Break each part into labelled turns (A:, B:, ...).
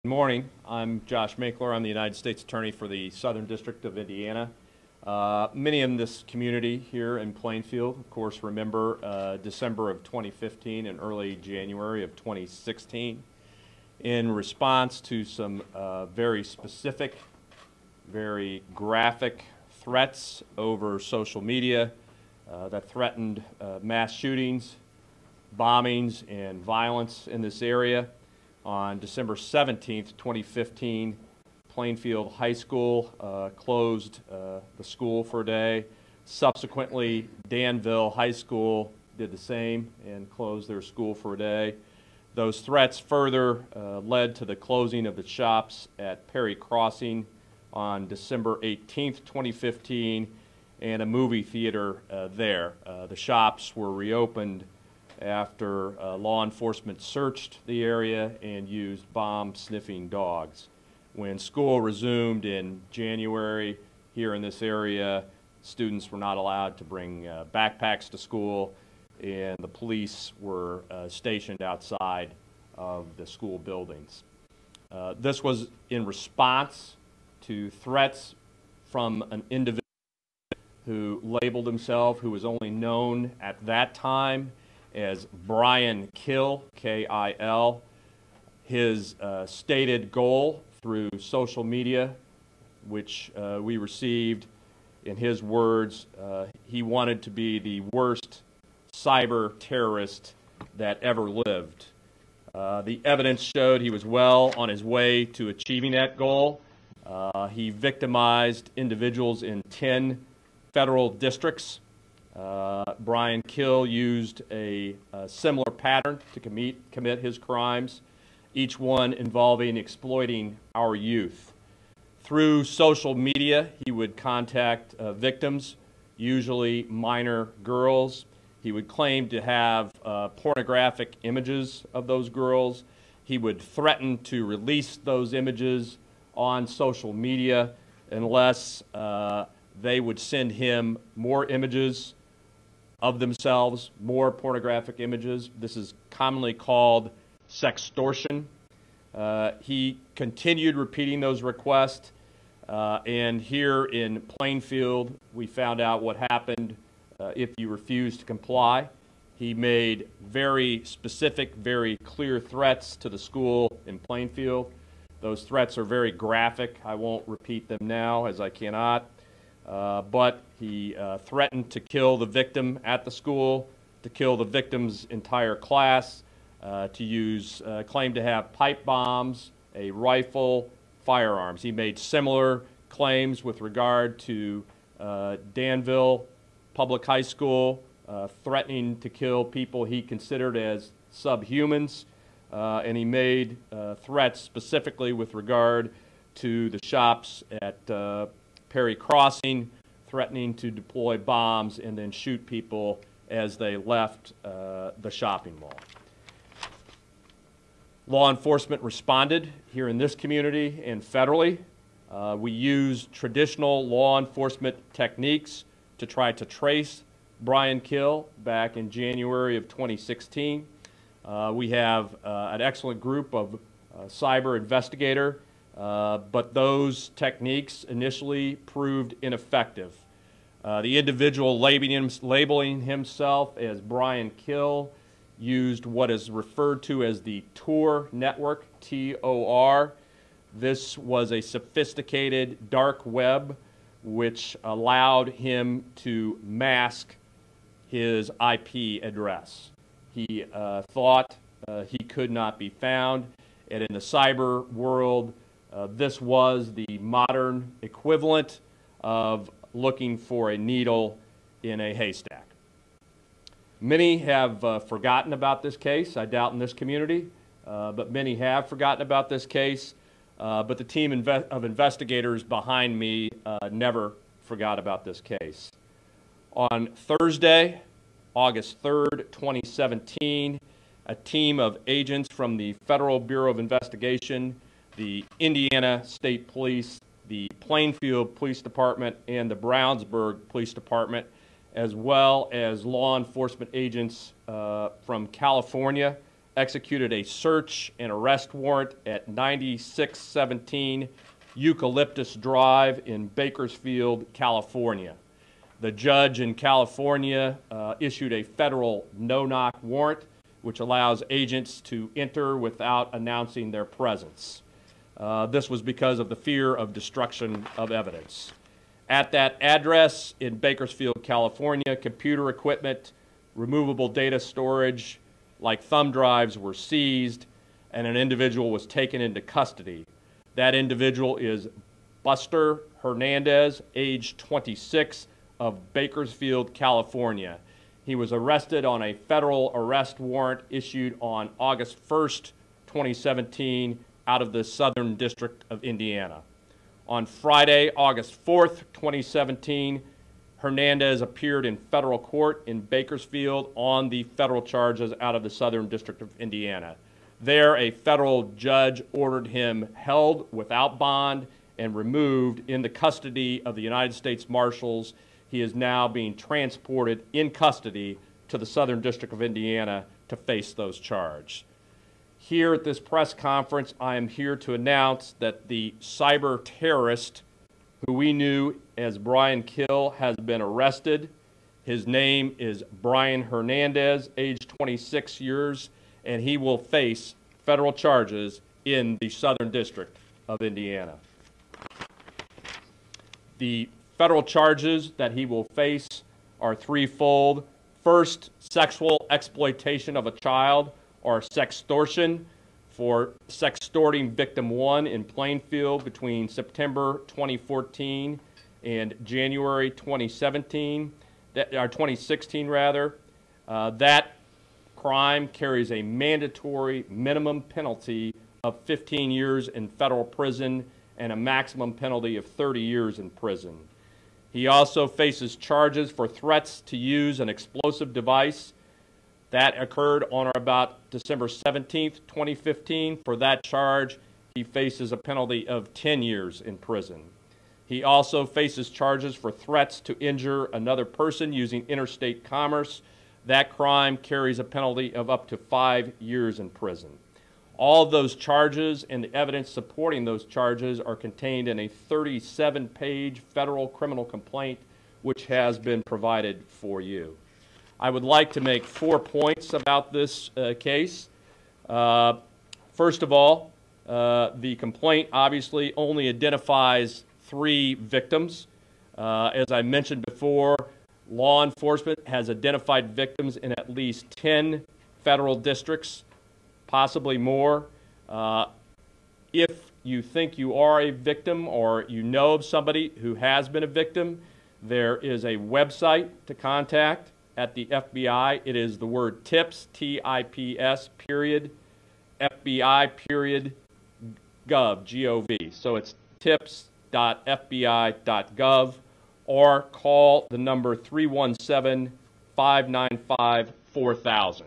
A: Good morning. I'm Josh Makler. I'm the United States Attorney for the Southern District of Indiana. Many in this community here in Plainfield, of course, remember December of 2015 and early January of 2016. In response to some very specific, very graphic threats over social media that threatened mass shootings, bombings, and violence in this area, on December 17th, 2015, Plainfield High School closed the school for a day. Subsequently, Danville High School did the same and closed their school for a day. Those threats further led to the closing of the shops at Perry Crossing on December 18th, 2015, and a movie theater there. The shops were reopened after law enforcement searched the area and used bomb-sniffing dogs. When school resumed in January here in this area, students were not allowed to bring backpacks to school, and the police were stationed outside of the school buildings. This was in response to threats from an individual who labeled himself, who was only known at that time as Brian Kil, K-I-L. His stated goal through social media, which we received, in his words, he wanted to be the worst cyber terrorist that ever lived. The evidence showed he was well on his way to achieving that goal. He victimized individuals in 10 federal districts. Brian Kil used a similar pattern to commit his crimes, each one involving exploiting our youth. Through social media, he would contact victims, usually minor girls. He would claim to have pornographic images of those girls. He would threaten to release those images on social media unless they would send him more images of themselves, more pornographic images. This is commonly called sextortion. He continued repeating those requests, and here in Plainfield, we found out what happened if you refused to comply. He made very specific, very clear threats to the school in Plainfield. Those threats are very graphic. I won't repeat them now, as I cannot. But he threatened to kill the victim at the school, to kill the victim's entire class, to claim to have pipe bombs, a rifle, firearms. He made similar claims with regard to Danville Public High School, threatening to kill people he considered as subhumans, and he made threats specifically with regard to the shops at Perry Crossing, threatening to deploy bombs and then shoot people as they left the shopping mall. Law enforcement responded here in this community and federally. We used traditional law enforcement techniques to try to trace Brian Kil back in January of 2016. We have an excellent group of cyber investigators, but those techniques initially proved ineffective. The individual labeling himself as Brian Kil used what is referred to as the Tor network, T-O-R. This was a sophisticated dark web which allowed him to mask his IP address. He thought he could not be found, and in the cyber world, this was the modern equivalent of looking for a needle in a haystack. Many have forgotten about this case. I doubt in this community, but many have forgotten about this case. But the team of investigators behind me never forgot about this case. On Thursday, August 3rd, 2017, a team of agents from the Federal Bureau of Investigation, the Indiana State Police, the Plainfield Police Department, and the Brownsburg Police Department, as well as law enforcement agents from California, executed a search and arrest warrant at 9617 Eucalyptus Drive in Bakersfield, California. The judge in California issued a federal no-knock warrant, which allows agents to enter without announcing their presence. This was because of the fear of destruction of evidence. At that address in Bakersfield, California, computer equipment, removable data storage, like thumb drives, were seized, and an individual was taken into custody. That individual is Buster Hernandez, age 26, of Bakersfield, California. He was arrested on a federal arrest warrant issued on August 1st, 2017, out of the Southern District of Indiana. On Friday, August 4th, 2017, Hernandez appeared in federal court in Bakersfield on the federal charges out of the Southern District of Indiana. There, a federal judge ordered him held without bond and removed in the custody of the United States Marshals. He is now being transported in custody to the Southern District of Indiana to face those charges. Here at this press conference, I am here to announce that the cyber terrorist who we knew as Brian Kil has been arrested. His name is Brian Hernandez, age 26 years, and he will face federal charges in the Southern District of Indiana. The federal charges that he will face are threefold. First, sexual exploitation of a child, or sextortion, for sextorting victim 1 in Plainfield between September 2014 and January 2016 rather. That crime carries a mandatory minimum penalty of 15 years in federal prison and a maximum penalty of 30 years in prison. He also faces charges for threats to use an explosive device. That occurred on or about December 17th, 2015. For that charge, he faces a penalty of 10 years in prison. He also faces charges for threats to injure another person using interstate commerce. That crime carries a penalty of up to 5 years in prison. All of those charges and the evidence supporting those charges are contained in a 37-page federal criminal complaint, which has been provided for you. I would like to make 4 points about this case. First of all, the complaint obviously only identifies 3 victims. As I mentioned before, law enforcement has identified victims in at least 10 federal districts, possibly more. If you think you are a victim or you know of somebody who has been a victim, there is a website to contact at the FBI. It is the word TIPS, T-I-P-S, period, FBI, period, gov, G-O-V. So it's tips.fbi.gov, or call the number 317-595-4000.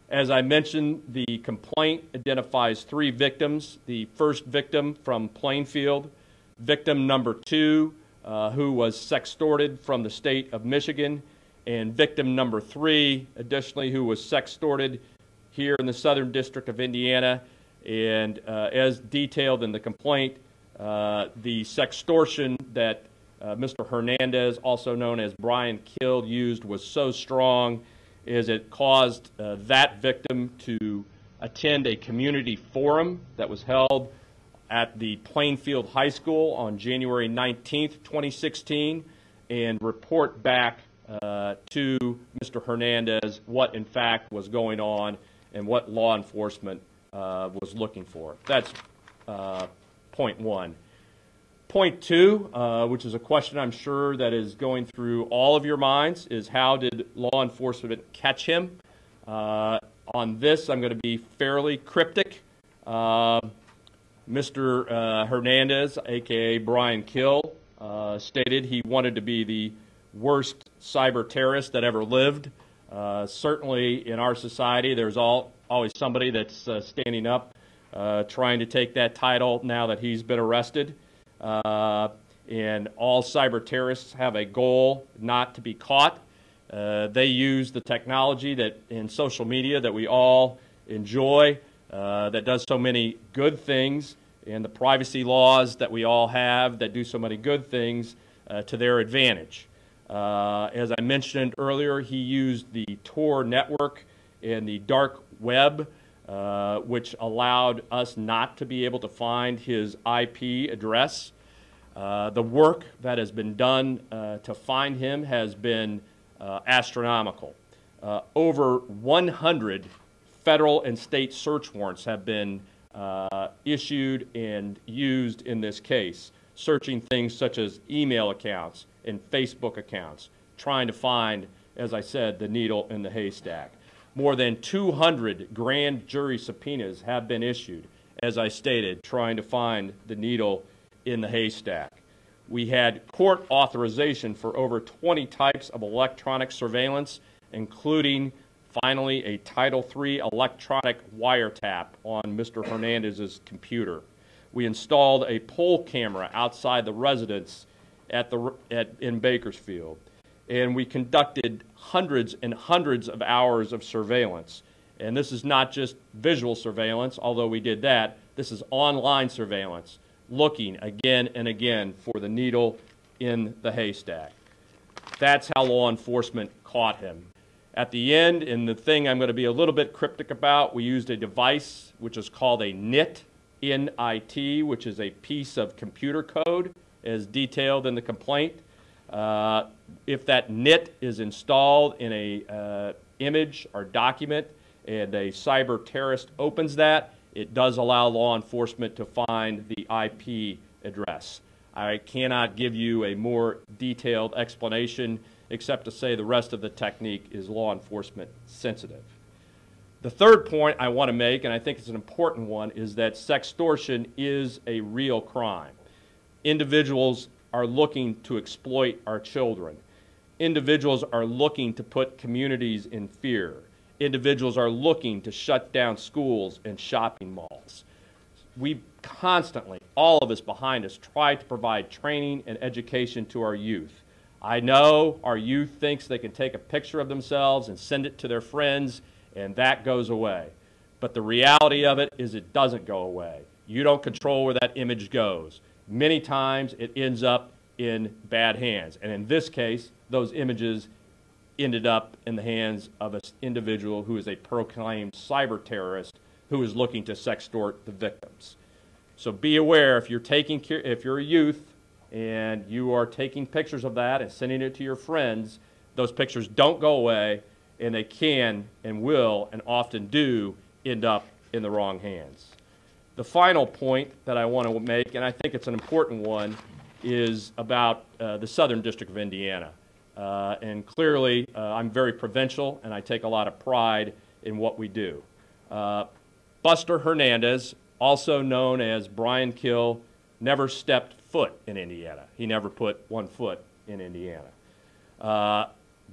A: As I mentioned, the complaint identifies 3 victims. The first victim from Plainfield, victim number 2, who was sextorted from the state of Michigan, and victim number 3, additionally, who was sextorted here in the Southern District of Indiana. And as detailed in the complaint, the sextortion that Mr. Hernandez, also known as Brian Kil, used was so strong as it caused that victim to attend a community forum that was held at the Plainfield High School on January 19th, 2016, and report back to Mr. Hernandez what in fact was going on and what law enforcement was looking for. That's point 1. Point 2, which is a question I'm sure that is going through all of your minds, is how did law enforcement catch him? On this, I'm going to be fairly cryptic. Mr. Hernandez, aka Brian Kil, stated he wanted to be the worst cyber terrorist that ever lived. Certainly in our society, there's always somebody that's standing up, trying to take that title now that he's been arrested. And all cyber terrorists have a goal not to be caught. They use the technology that in social media that we all enjoy, that does so many good things, and the privacy laws that we all have that do so many good things to their advantage. As I mentioned earlier, he used the Tor network and the dark web, which allowed us not to be able to find his IP address. The work that has been done to find him has been astronomical. Over 100 federal and state search warrants have been issued and used in this case, searching things such as email accounts and Facebook accounts, trying to find, as I said, the needle in the haystack. More than 200 grand jury subpoenas have been issued, as I stated, trying to find the needle in the haystack. We had court authorization for over 20 types of electronic surveillance, including, finally, a Title III electronic wiretap on Mr. Hernandez's computer. We installed a poll camera outside the residence in Bakersfield, and we conducted hundreds and hundreds of hours of surveillance. And this is not just visual surveillance, although we did that. This is online surveillance, looking again and again for the needle in the haystack. That's how law enforcement caught him. At the end, and the thing I'm going to be a little bit cryptic about, we used a device which is called a NIT, N-I-T, which is a piece of computer code, as detailed in the complaint. If that NIT is installed in a image or document and a cyber terrorist opens that, it does allow law enforcement to find the IP address. I cannot give you a more detailed explanation except to say the rest of the technique is law enforcement sensitive. The third point I want to make, and I think it's an important one, is that sextortion is a real crime. Individuals are looking to exploit our children. Individuals are looking to put communities in fear. Individuals are looking to shut down schools and shopping malls. We constantly, all of us behind us, try to provide training and education to our youth. I know our youth thinks they can take a picture of themselves and send it to their friends, and that goes away. But the reality of it is it doesn't go away. You don't control where that image goes. Many times it ends up in bad hands. And in this case, those images ended up in the hands of an individual who is a proclaimed cyber terrorist who is looking to sextort the victims. So be aware, if you're a youth and you are taking pictures of that and sending it to your friends, those pictures don't go away, and they can and will and often do end up in the wrong hands. The final point that I want to make, and I think it's an important one, is about the Southern District of Indiana. And clearly, I'm very provincial, and I take a lot of pride in what we do. Buster Hernandez, also known as Brian Kil, never stepped foot in Indiana. He never put one foot in Indiana.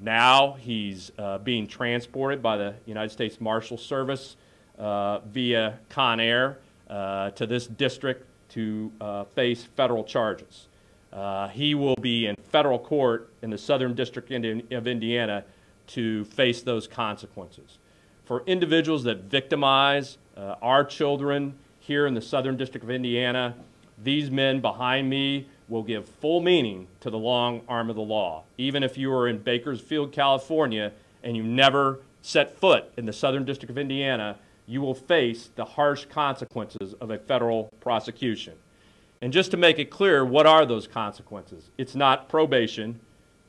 A: Now he's being transported by the United States Marshal Service via Con Air to this district to face federal charges. He will be in federal court in the Southern District of Indiana to face those consequences. For individuals that victimize our children here in the Southern District of Indiana, these men behind me will give full meaning to the long arm of the law. Even if you are in Bakersfield, California, and you never set foot in the Southern District of Indiana, you will face the harsh consequences of a federal prosecution. And just to make it clear, what are those consequences? It's not probation,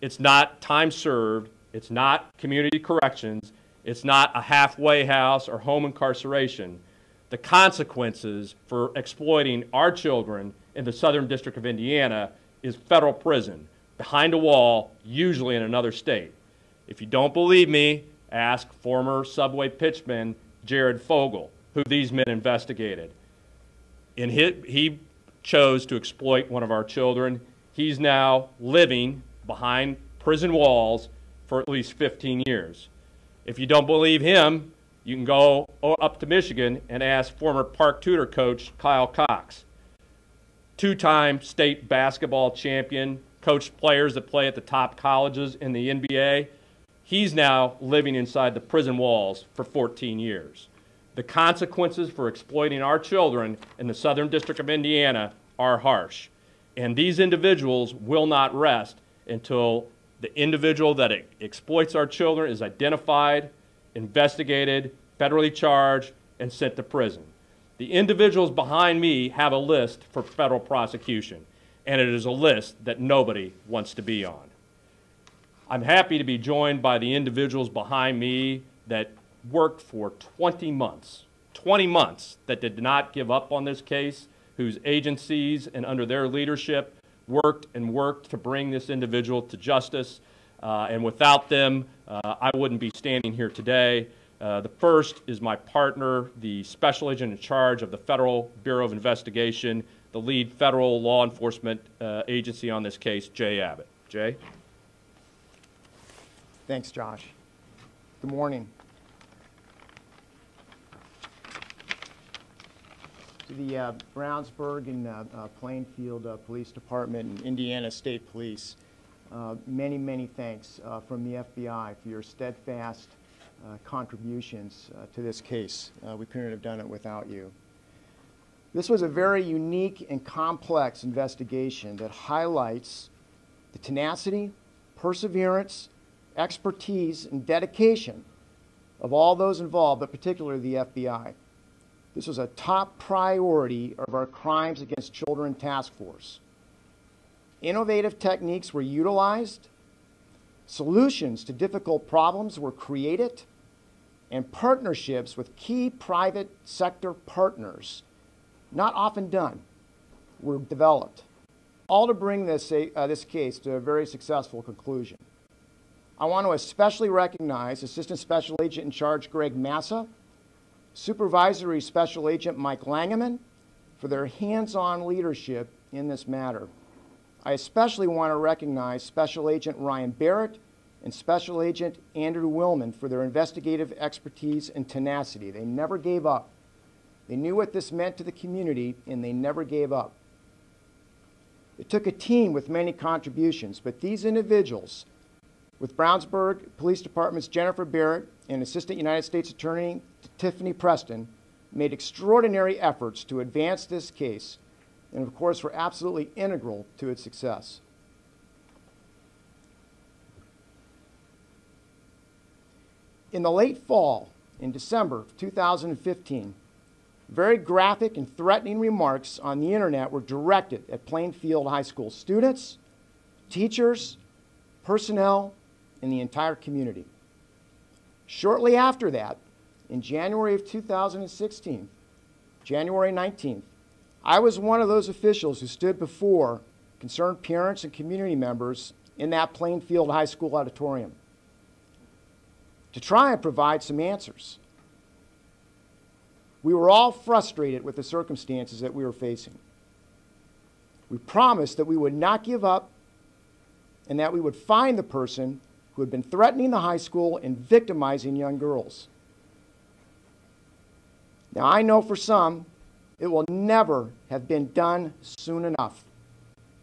A: it's not time served, it's not community corrections, it's not a halfway house or home incarceration. The consequences for exploiting our children in the Southern District of Indiana is federal prison, behind a wall, usually in another state. If you don't believe me, ask former Subway pitchman Jared Fogle, who these men investigated. And he chose to exploit one of our children. He's now living behind prison walls for at least 15 years. If you don't believe him, you can go up to Michigan and ask former Park Tudor coach Kyle Cox. Two-time state basketball champion, coached players that play at the top colleges in the NBA. He's now living inside the prison walls for 14 years. The consequences for exploiting our children in the Southern District of Indiana are harsh. And these individuals will not rest until the individual that exploits our children is identified, investigated, federally charged, and sent to prison. The individuals behind me have a list for federal prosecution, and it is a list that nobody wants to be on. I'm happy to be joined by the individuals behind me that worked for 20 months that did not give up on this case, whose agencies and under their leadership worked to bring this individual to justice. And without them, I wouldn't be standing here today. The first is my partner, the special agent in charge of the Federal Bureau of Investigation, the lead federal law enforcement agency on this case, Jay Abbott. Jay?
B: Thanks, Josh. Good morning. To the Brownsburg and Plainfield Police Department and Indiana State Police, many, many thanks from the FBI for your steadfast contributions to this case. We couldn't have done it without you. This was a very unique and complex investigation that highlights the tenacity, perseverance, expertise, and dedication of all those involved, but particularly the FBI. This was a top priority of our Crimes Against Children Task Force. Innovative techniques were utilized, solutions to difficult problems were created, and partnerships with key private sector partners, not often done, were developed, all to bring this case to a very successful conclusion. I want to especially recognize Assistant Special Agent in Charge Greg Massa, Supervisory Special Agent Mike Langeman for their hands-on leadership in this matter. I especially want to recognize Special Agent Ryan Barrett and Special Agent Andrew Willman for their investigative expertise and tenacity. They never gave up. They knew what this meant to the community, and they never gave up. It took a team with many contributions, but these individuals, with Brownsburg Police Department's Jennifer Barrett and Assistant United States Attorney Tiffany Preston, made extraordinary efforts to advance this case, and of course were absolutely integral to its success. In the late fall, in December of 2015, very graphic and threatening remarks on the internet were directed at Plainfield High School students, teachers, personnel, and the entire community. Shortly after that, in January of 2016, January 19th, I was one of those officials who stood before concerned parents and community members in that Plainfield High School auditorium to try and provide some answers. We were all frustrated with the circumstances that we were facing. We promised that we would not give up and that we would find the person who had been threatening the high school and victimizing young girls. Now, I know for some, it will never have been done soon enough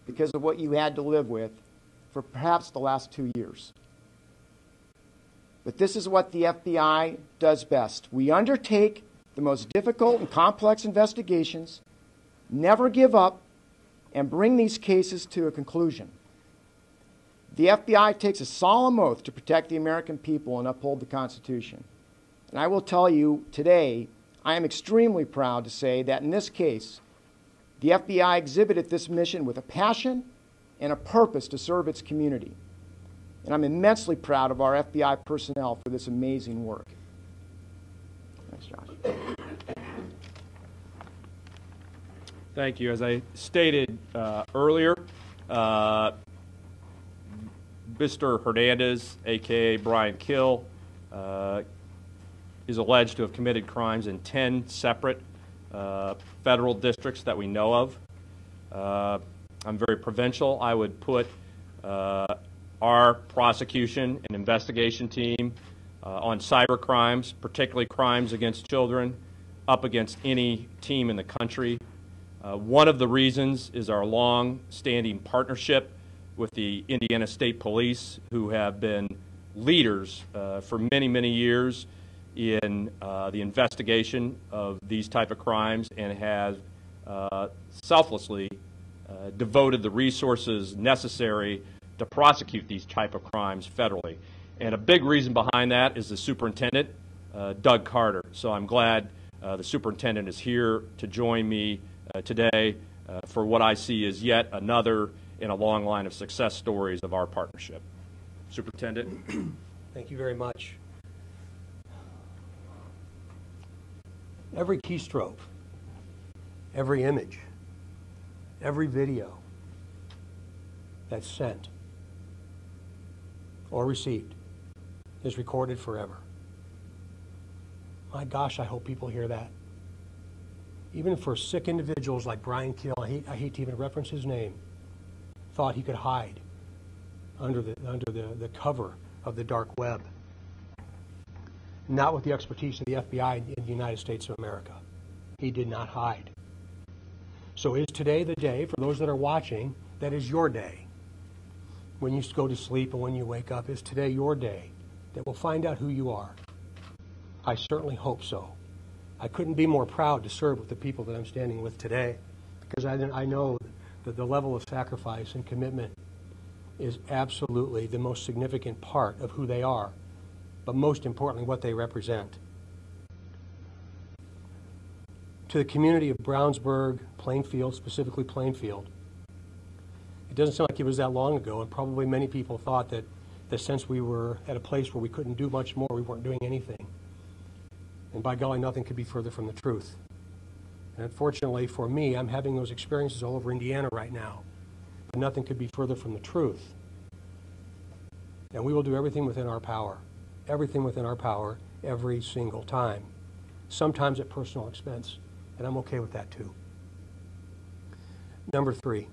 B: because of what you had to live with for perhaps the last 2 years. But this is what the FBI does best. We undertake the most difficult and complex investigations, never give up, and bring these cases to a conclusion. The FBI takes a solemn oath to protect the American people and uphold the Constitution. And I will tell you today, I am extremely proud to say that in this case, the FBI exhibited this mission with a passion and a purpose to serve its community. And I'm immensely proud of our FBI personnel for this amazing work. Thanks, Josh.
A: Thank you. As I stated earlier, Mr. Hernandez, a.k.a. Brian Kil, is alleged to have committed crimes in 10 separate federal districts that we know of. I'm very provincial. I would put our prosecution and investigation team on cyber crimes, particularly crimes against children, up against any team in the country. One of the reasons is our long-standing partnership with the Indiana State Police, who have been leaders for many, many years in the investigation of these type of crimes and has selflessly devoted the resources necessary to prosecute these type of crimes federally. And a big reason behind that is the superintendent, Doug Carter. So I'm glad the superintendent is here to join me today for what I see as yet another in a long line of success stories of our partnership. Superintendent.
C: Thank you very much. Every keystroke, every image, every video that's sent or received is recorded forever. My gosh, I hope people hear that. Even for sick individuals like Brian Kil, I hate to even reference his name, thought he could hide under the cover of the dark web. Not with the expertise of the FBI in the United States of America. He did not hide. So is today the day, for those that are watching, that is your day? When you go to sleep and when you wake up, is today your day that we'll find out who you are? I certainly hope so. I couldn't be more proud to serve with the people that I'm standing with today, because I know that the level of sacrifice and commitment is absolutely the most significant part of who they are, but most importantly, what they represent. To the community of Brownsburg, Plainfield, specifically Plainfield, it doesn't sound like it was that long ago, and probably many people thought that since we were at a place where we couldn't do much more, we weren't doing anything. And by golly, nothing could be further from the truth. And unfortunately for me, I'm having those experiences all over Indiana right now. But nothing could be further from the truth. And we will do everything within our power every single time, sometimes at personal expense. And I'm okay with that too. Number 3,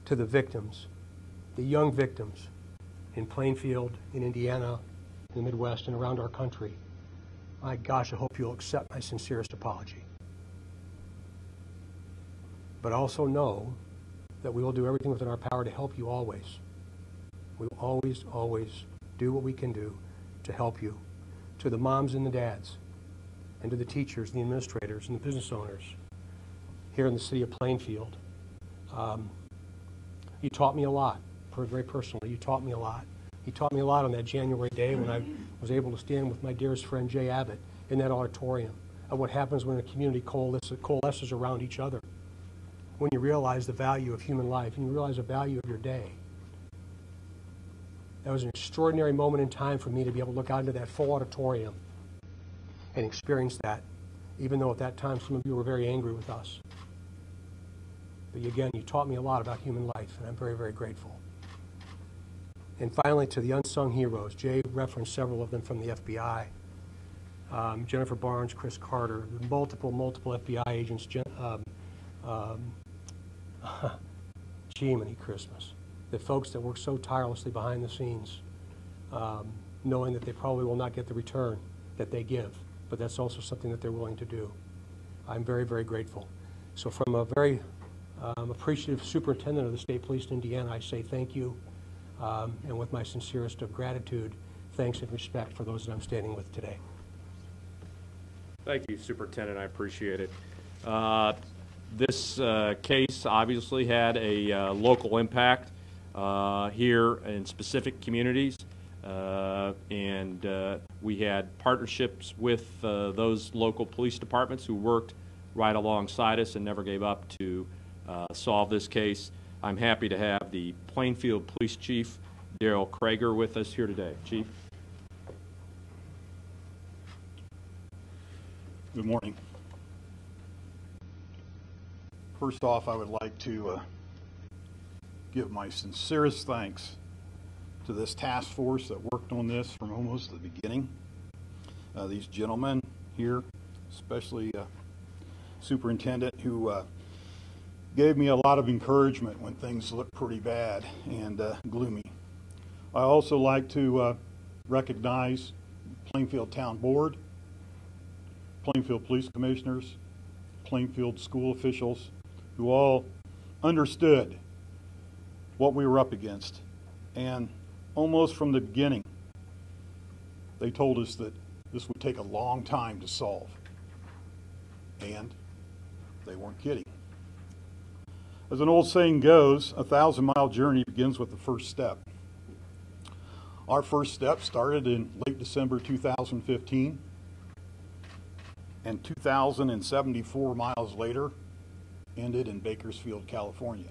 C: to the victims, the young victims in Plainfield, in Indiana, in the Midwest, and around our country. My gosh, I hope you'll accept my sincerest apology. But also know that we will do everything within our power to help you always. We will always, always do what we can do to help you. To the moms and the dads, and to the teachers, and the administrators, and the business owners here in the city of Plainfield. You taught me a lot, very personally. You taught me a lot. You taught me a lot on that January day when I was able to stand with my dearest friend Jay Abbott in that auditorium of what happens when a community coalesces around each other. When you realize the value of human life and you realize the value of your day. That was an extraordinary moment in time for me to be able to look out into that full auditorium and experience that, even though at that time some of you were very angry with us. But again, you taught me a lot about human life, and I'm very, very grateful. And finally, to the unsung heroes, Jay referenced several of them from the FBI. Jennifer Barnes, Chris Carter, multiple FBI agents, Jiminy Christmas. The folks that work so tirelessly behind the scenes, knowing that they probably will not get the return that they give, but that's also something that they're willing to do. I'm very, very grateful. So from a very appreciative superintendent of the State Police in Indiana, I say thank you. And with my sincerest of gratitude, thanks and respect for those that I'm standing with today.
A: Thank you, Superintendent. I appreciate it. This case obviously had a local impact here in specific communities, and we had partnerships with those local police departments who worked right alongside us and never gave up to solve this case. I'm happy to have the Plainfield Police Chief, Daryl Krager, with us here today. Chief.
D: Good morning. First off, I would like to give my sincerest thanks to this task force that worked on this from almost the beginning. These gentlemen here, especially Superintendent, who gave me a lot of encouragement when things looked pretty bad and gloomy. I also like to recognize Plainfield Town Board, Plainfield Police Commissioners, Plainfield school officials, who all understood what we were up against. And almost from the beginning, They told us that this would take a long time to solve. And they weren't kidding. As an old saying goes, a 1,000-mile journey begins with the first step. Our first step started in late December 2015, and 2,074 miles later ended in Bakersfield, California.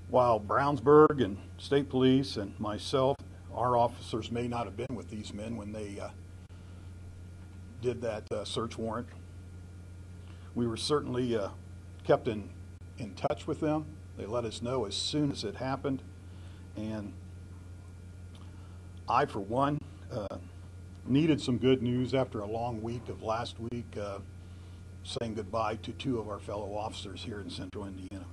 D: While Brownsburg and State Police and myself, our officers may not have been with these men when they did that search warrant, we were certainly kept in touch with them. They let us know as soon as it happened, and I, for one, needed some good news after a long week of last week saying goodbye to 2 of our fellow officers here in Central Indiana.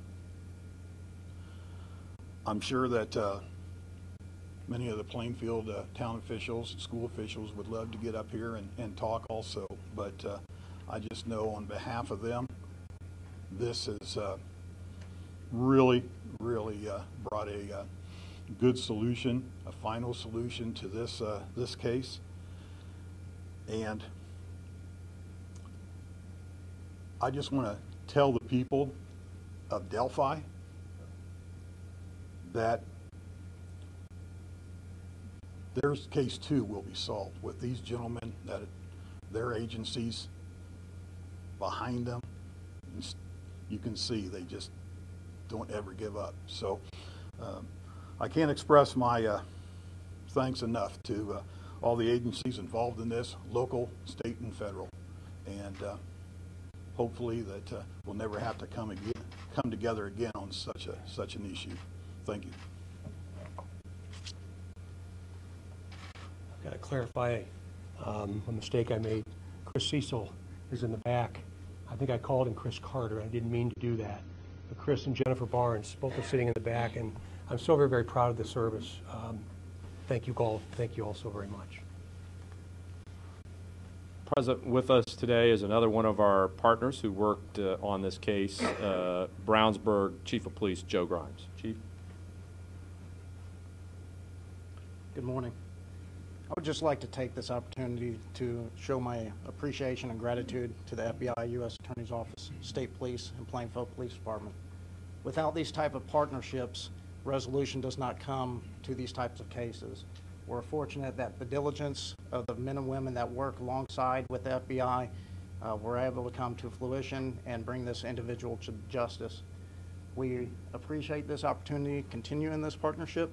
D: I'm sure that many of the Plainfield town officials and school officials would love to get up here and talk also, but I just know on behalf of them, this has really brought a good solution, a final solution to this case. And I just want to tell the people of Delphi that their case too will be solved with these gentlemen, that their agencies behind them. You can see they just don't ever give up. So I can't express my thanks enough to all the agencies involved in this, local, state, and federal. And hopefully that we'll never have to come together again on such an issue. Thank you.
C: I've got to clarify a mistake I made. Chris Cecil is in the back. I think I called him Chris Carter. I didn't mean to do that. But Chris and Jennifer Barnes, both are sitting in the back, and I'm so very, very proud of the service. Thank you all. Thank you all so very much.
A: Present with us today is another one of our partners who worked on this case, Brownsburg Chief of Police Joe Grimes. Chief.
E: Good morning. I would just like to take this opportunity to show my appreciation and gratitude to the FBI, U.S. Attorney's Office, State Police, and Plainfield Police Department. Without these type of partnerships, resolution does not come to these types of cases. We're fortunate that the diligence of the men and women that work alongside with the FBI were able to come to fruition and bring this individual to justice. We appreciate this opportunity, continue in this partnership,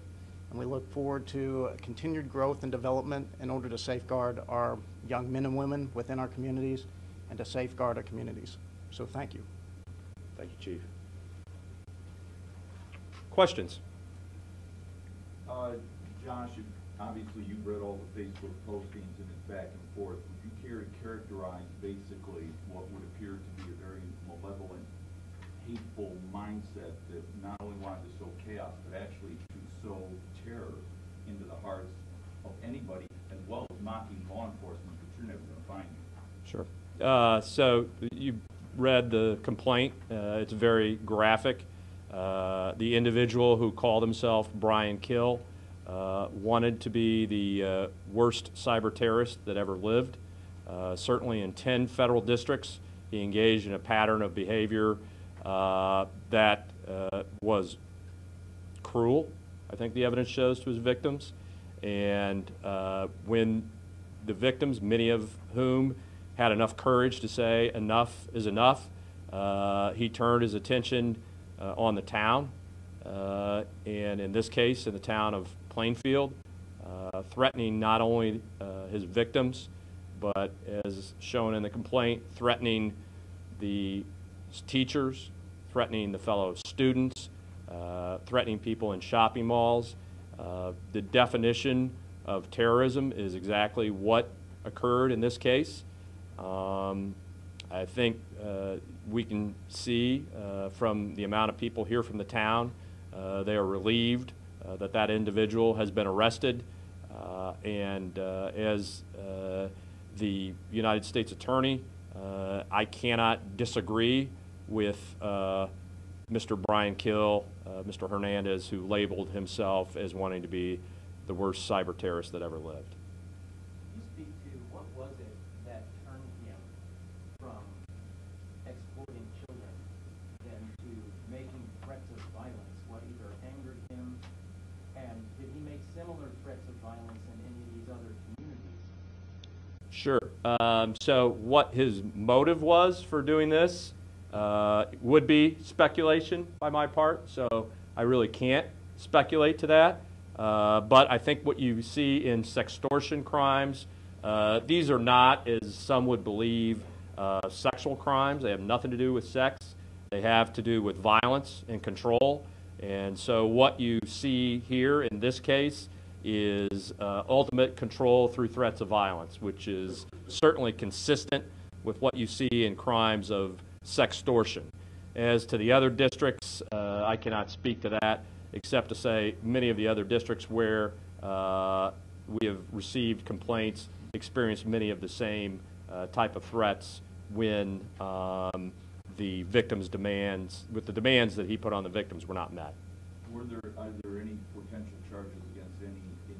E: and we look forward to continued growth and development in order to safeguard our young men and women within our communities and to safeguard our communities. So thank you.
A: Thank you, Chief. Questions?
F: Josh, obviously you've read all the Facebook postings and it's back and forth. Would you care to characterize basically what would appear to be a very malevolent, hateful mindset that not only wanted to sow chaos, but actually to sow terror into the hearts of anybody, as well as mocking law enforcement, but you're never going to find me?
A: Sure. So you read the complaint. It's very graphic. The individual who called himself Brian Kil wanted to be the worst cyber terrorist that ever lived. Certainly in 10 federal districts, he engaged in a pattern of behavior that was cruel, I think the evidence shows, to his victims. And when the victims, many of whom had enough courage to say enough is enough, he turned his attention on the town, and in this case, in the town of Plainfield, threatening not only his victims, but as shown in the complaint, threatening the teachers, threatening the fellow students, threatening people in shopping malls. The definition of terrorism is exactly what occurred in this case. I think we can see from the amount of people here from the town, they are relieved that that individual has been arrested. And as the United States Attorney, I cannot disagree with Mr. Brian Kil, Mr. Hernandez, who labeled himself as wanting to be the worst cyber terrorist that ever lived. Sure. So what his motive was for doing this would be speculation by my part, so I really can't speculate to that. But I think what you see in sextortion crimes, these are not, as some would believe, sexual crimes. They have nothing to do with sex. They have to do with violence and control. And so what you see here in this case is ultimate control through threats of violence, which is certainly consistent with what you see in crimes of sextortion. As to the other districts, I cannot speak to that, except to say many of the other districts where we have received complaints experienced many of the same type of threats when the victim's demands, with the demands that he put on the victims, were not met.
F: Are there any potential charges against any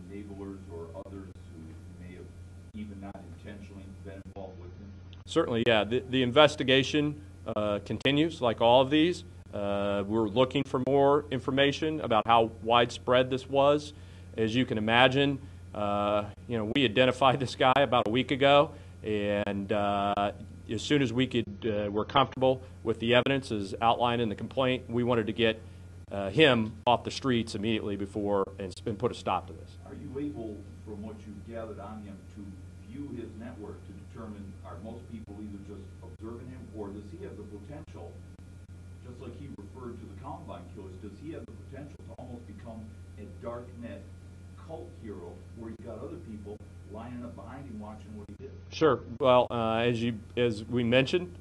F: enablers or others who may have even not intentionally been involved with him?
A: Certainly, yeah. The investigation continues, like all of these. We're looking for more information about how widespread this was. As you can imagine, we identified this guy about a week ago, and as soon as we were comfortable with the evidence as outlined in the complaint, we wanted to get him off the streets immediately before and put a stop to this.
F: Are you able, from what you've gathered on him, to view his network to determine, are most people either just observing him, or does he have the potential, just like he referred to the Columbine killers, does he have the potential to almost become a dark net cult hero where you've got other people lining up behind him watching what he did?
A: Sure. Well, as we mentioned,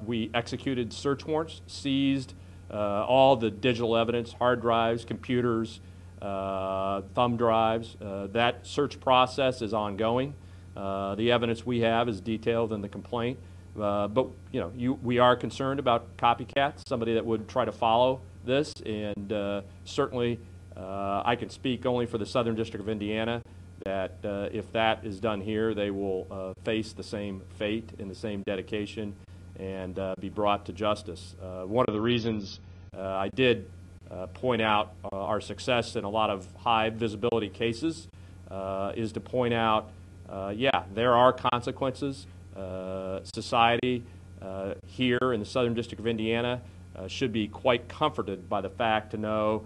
A: we executed search warrants, seized all the digital evidence, hard drives, computers, thumb drives. That search process is ongoing. The evidence we have is detailed in the complaint. But we are concerned about copycats, somebody that would try to follow this, and certainly I can speak only for the Southern District of Indiana that if that is done here, they will face the same fate and the same dedication and be brought to justice. One of the reasons I did point out our success in a lot of high visibility cases is to point out, there are consequences. Society here in the Southern District of Indiana should be quite comforted by the fact to know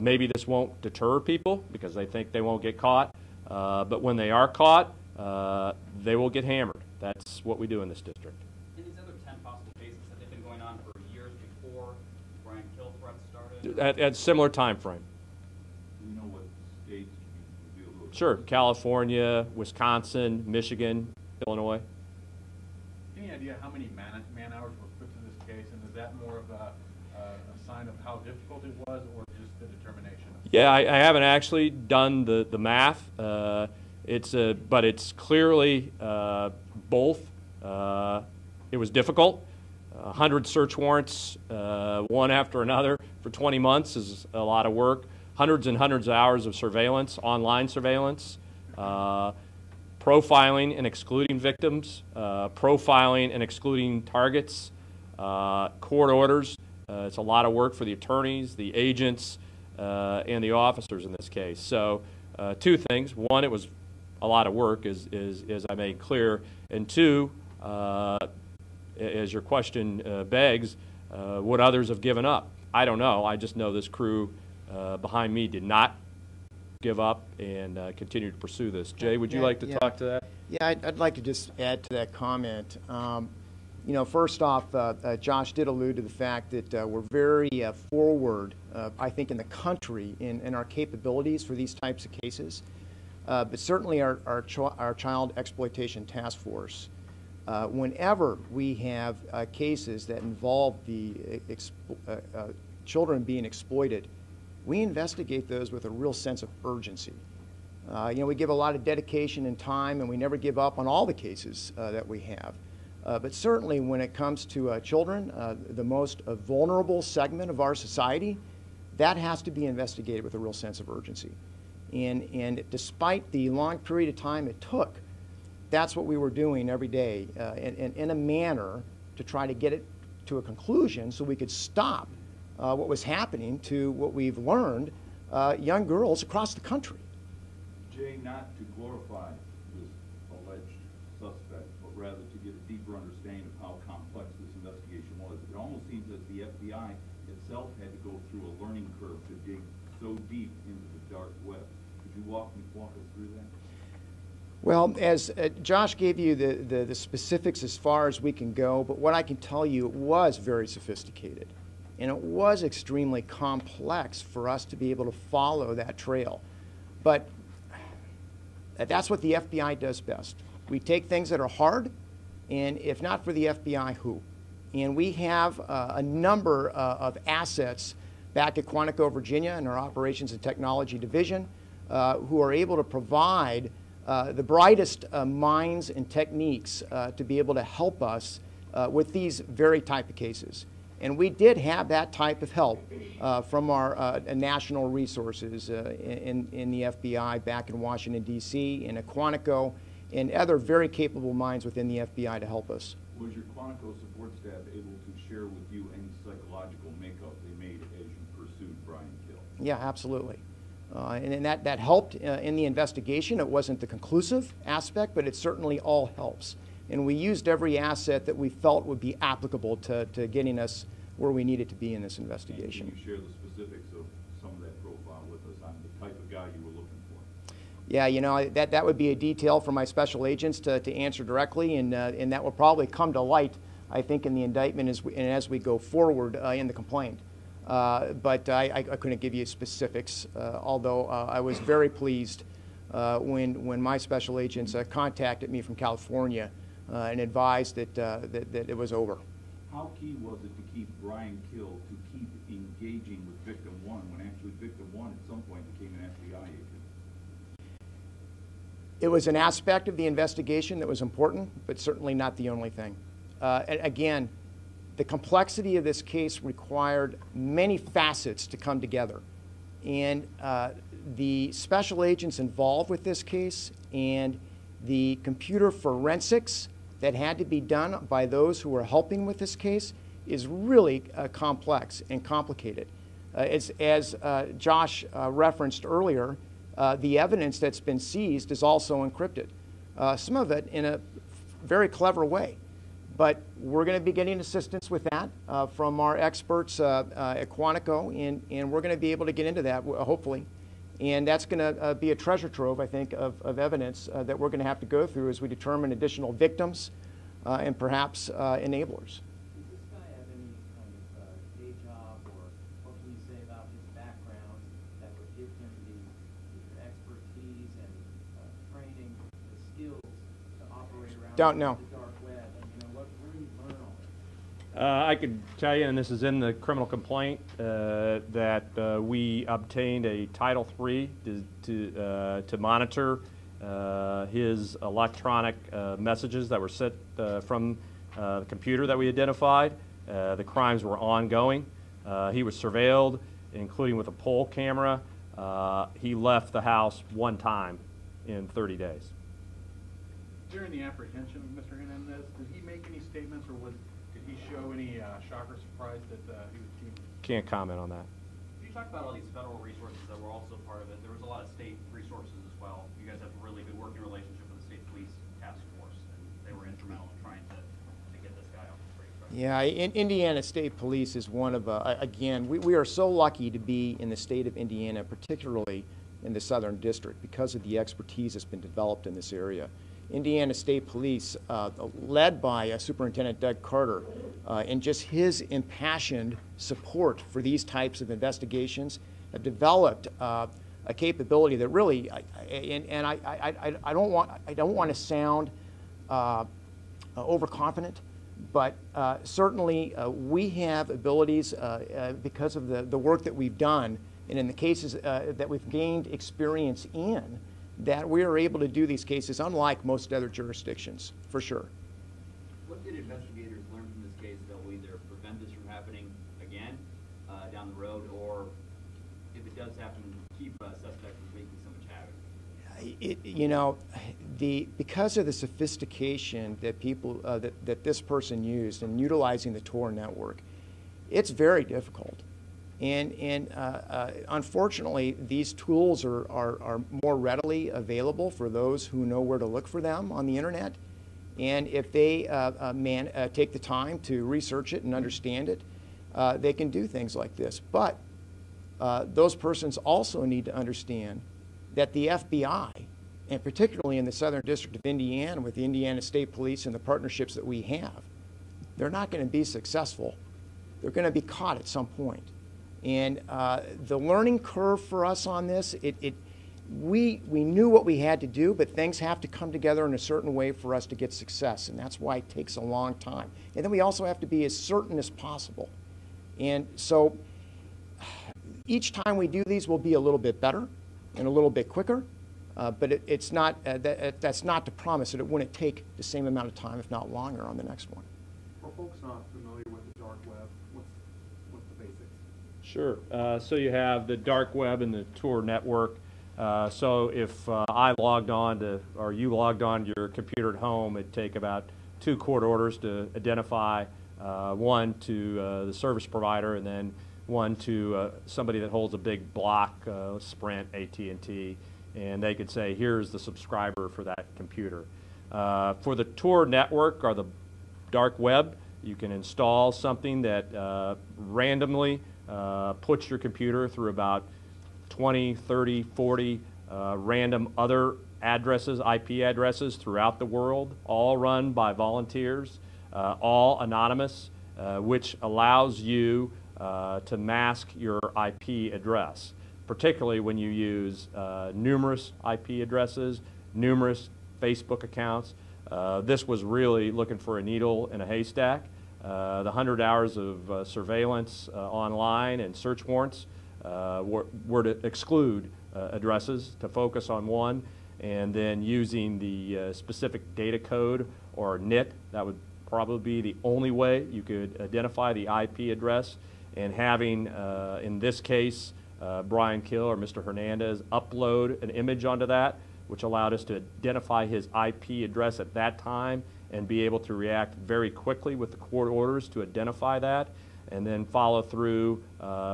A: maybe this won't deter people because they think they won't get caught, but when they are caught, they will get hammered. That's what we do in this district.
G: In these other 10 possible cases, have they been going on for years before Brian Kil threats started?
A: At similar time frame.
F: Do you know what states you can reveal?
A: Sure. California, Wisconsin, Michigan, Illinois.
H: Any idea how many man-hours were put to this case, and is that more of a sign of how difficult it was, or just the determination?
A: Yeah, I haven't actually done the math. But it's clearly both. It was difficult. 100 search warrants, one after another, for 20 months is a lot of work. Hundreds and hundreds of hours of surveillance, online surveillance. Profiling and excluding victims, profiling and excluding targets, court orders. It's a lot of work for the attorneys, the agents, and the officers in this case. So two things. One, it was a lot of work, as I made clear. And two, as your question begs, would others have given up? I don't know. I just know this crew behind me did not give up and continue to pursue this. Jay, would you like to talk to that?
B: Yeah, I'd like to just add to that comment. First off, Josh did allude to the fact that we're very forward, I think, in the country in our capabilities for these types of cases. But certainly our Child Exploitation Task Force, whenever we have cases that involve the children being exploited, we investigate those with a real sense of urgency. We give a lot of dedication and time, and we never give up on all the cases that we have. But certainly when it comes to children, the most vulnerable segment of our society, that has to be investigated with a real sense of urgency. And despite the long period of time it took, that's what we were doing every day in a manner to try to get it to a conclusion so we could stop what was happening to what we've learned, young girls across the country.
F: Jay, not to glorify this alleged deeper understanding of how complex this investigation was. It almost seems that the FBI itself had to go through a learning curve to dig so deep into the dark web. Could you walk us through that?
B: Well, as Josh gave you the specifics as far as we can go, but what I can tell you, it was very sophisticated. And it was extremely complex for us to be able to follow that trail. But that's what the FBI does best. We take things that are hard, and if not for the FBI, who? And we have a number of assets back at Quantico, Virginia, in our Operations and Technology Division, who are able to provide the brightest minds and techniques to be able to help us with these very type of cases. And we did have that type of help from our national resources in the FBI back in Washington, D.C., and at Quantico, and other very capable minds within the FBI to help us.
F: Was your Quantico support staff able to share with you any psychological makeup they made as you pursued Brian Kil?
B: Yeah, absolutely. And that helped in the investigation. It wasn't the conclusive aspect, but it certainly all helps. And we used every asset that we felt would be applicable to getting us where we needed to be in this investigation.
F: And can you share the specifics of some of that profile with us on the type of guy you were looking for?
B: Yeah, you know, that would be a detail for my special agents to answer directly, and that will probably come to light, I think, in the indictment as we go forward in the complaint. But I couldn't give you specifics, although I was very pleased when my special agents contacted me from California and advised that it was over.
F: How key was it to keep Brian Kil to keep engaging with victim one when actually victim one at some point became an FBI agent?
B: It was an aspect of the investigation that was important, but certainly not the only thing. And again, the complexity of this case required many facets to come together. And the special agents involved with this case and the computer forensics that had to be done by those who were helping with this case is really complex and complicated. As Josh referenced earlier, the evidence that's been seized is also encrypted. Some of it in a very clever way. But we're going to be getting assistance with that from our experts at Quantico, and we're going to be able to get into that, hopefully. And that's going to be a treasure trove, I think, of evidence that we're going to have to go through as we determine additional victims and perhaps enablers.
I: Does this guy have any kind of day job, or what can you say about his background that would give him the expertise and training, the skills to operate around
B: Don't know.
I: the dark web? And, you know, where do you learn all this?
A: I could tell you, and this is in the criminal complaint, that we obtained a Title III to monitor his electronic messages that were sent from the computer that we identified. The crimes were ongoing. He was surveilled, including with a poll camera. He left the house one time in 30 days.
H: During the apprehension of Mr. Hernandez, did he make any statements, or did he show any shock or surprise that he was teaming?
A: Can't comment on that.
G: You talked about all these federal resources that were also part of it. There was a lot of state resources as well. You guys have a really good working relationship with the state police task force, and they were instrumental in trying to get this guy off the street.
B: Yeah, Indiana State Police is one of, again, we are so lucky to be in the state of Indiana, particularly in the Southern District, because of the expertise that's been developed in this area. Indiana State Police, led by Superintendent Doug Carter, and just his impassioned support for these types of investigations, have developed a capability that really, I don't want to sound overconfident, but certainly we have abilities because of the work that we've done, and in the cases that we've gained experience in, that we are able to do these cases unlike most other jurisdictions, for sure.
G: What did investigators learn from this case that will either prevent this from happening again down the road, or if it does happen, keep a suspect from wreaking so much havoc?
B: You know, because of the sophistication that people that this person used in utilizing the Tor network, it's very difficult. And unfortunately, these tools are more readily available for those who know where to look for them on the internet. And if they take the time to research it and understand it, they can do things like this. But those persons also need to understand that the FBI, and particularly in the Southern District of Indiana with the Indiana State Police and the partnerships that we have, they're not going to be successful. They're going to be caught at some point. And the learning curve for us on this, we knew what we had to do, but things have to come together in a certain way for us to get success, and that's why it takes a long time. And then we also have to be as certain as possible. And so each time we do these, we'll be a little bit better and a little bit quicker, but it's not, that's not to promise that it wouldn't take the same amount of time, if not longer, on the next one.
J: For folks not familiar with the dark web, what's the basics?
A: Sure. So you have the dark web and the Tor network. So if I logged on to, or you logged on to your computer at home, it'd take about 2 court orders to identify one to the service provider and then one to somebody that holds a big block, Sprint, AT&T, and they could say, here's the subscriber for that computer. For the Tor network or the dark web, you can install something that randomly puts your computer through about 20, 30, 40 random other addresses, IP addresses throughout the world, all run by volunteers, all anonymous, which allows you to mask your IP address, particularly when you use numerous IP addresses, numerous Facebook accounts. This was really looking for a needle in a haystack. The 100 hours of surveillance online and search warrants were to exclude addresses, to focus on one, and then using the specific data code or NIT, that would probably be the only way you could identify the IP address, and having, in this case, Brian Kil or Mr. Hernandez upload an image onto that, which allowed us to identify his IP address at that time and be able to react very quickly with the court orders to identify that, and then follow through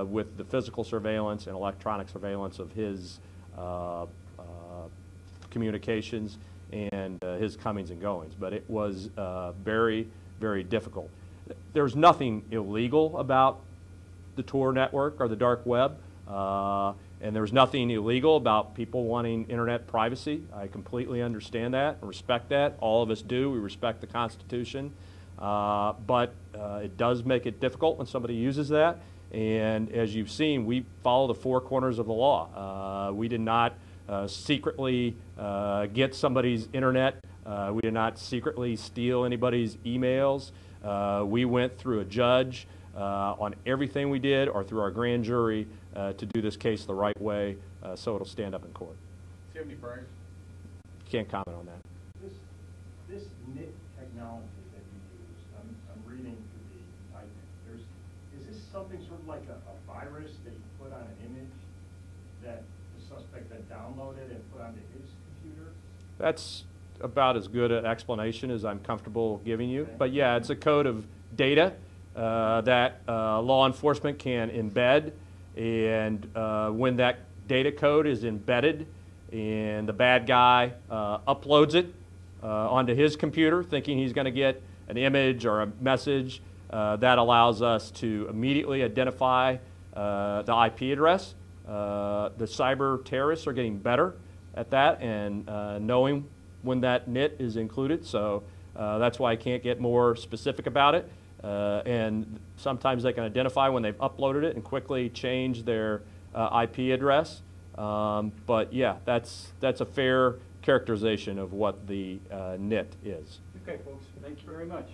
A: with the physical surveillance and electronic surveillance of his communications and his comings and goings. But it was very, very difficult. There's nothing illegal about the Tor network or the dark web, and there's nothing illegal about people wanting internet privacy. I completely understand that and respect that. All of us do. We respect the Constitution. But it does make it difficult when somebody uses that. And as you've seen, we follow the 4 corners of the law. We did not secretly get somebody's internet. We did not secretly steal anybody's emails. We went through a judge on everything we did, or through our grand jury, to do this case the right way, so it'll stand up in court.
H: Do you have any priors?
A: Can't comment on that.
K: This NIT technology that you use, I'm reading through the indictment. Is this something sort of like a virus that you put on an image that the suspect then downloaded and put onto his computer?
A: That's about as good an explanation as I'm comfortable giving you. But yeah, it's a code of data that law enforcement can embed, and when that data code is embedded and the bad guy uploads it onto his computer thinking he's going to get an image or a message, that allows us to immediately identify the IP address. The cyber terrorists are getting better at that and knowing when that NIT is included, so that's why I can't get more specific about it. And sometimes they can identify when they've uploaded it and quickly change their IP address. But yeah, that's a fair characterization of what the NIT is.
J: Okay, folks, thank you very much.